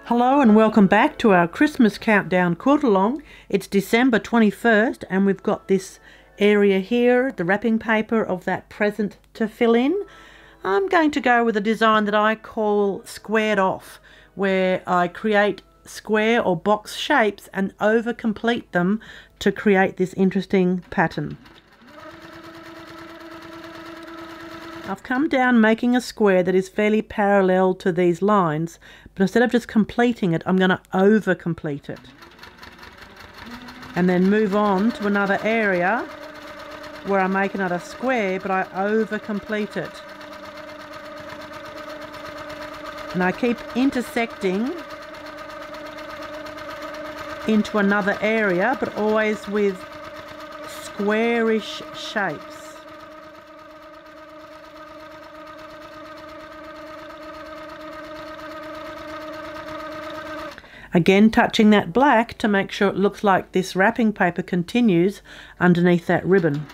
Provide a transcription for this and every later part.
Hello and welcome back to our Christmas countdown quilt-along. It's December 21st and we've got this area here, the wrapping paper of that present to fill in. I'm going to go with a design that I call squared off, where I create square or box shapes and over complete them to create this interesting pattern. I've come down making a square that is fairly parallel to these lines, but instead of just completing it, I'm going to over complete it. And then move on to another area where I make another square, but I over complete it. And I keep intersecting into another area, but always with squarish shapes. Again, touching that black to make sure it looks like this wrapping paper continues underneath that ribbon.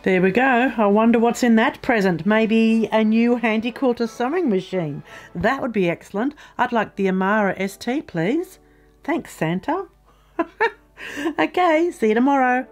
There we go. I wonder what's in that present. Maybe a new handy quilter sewing machine. That would be excellent. I'd like the Amara ST, please. Thanks, Santa. Okay, see you tomorrow.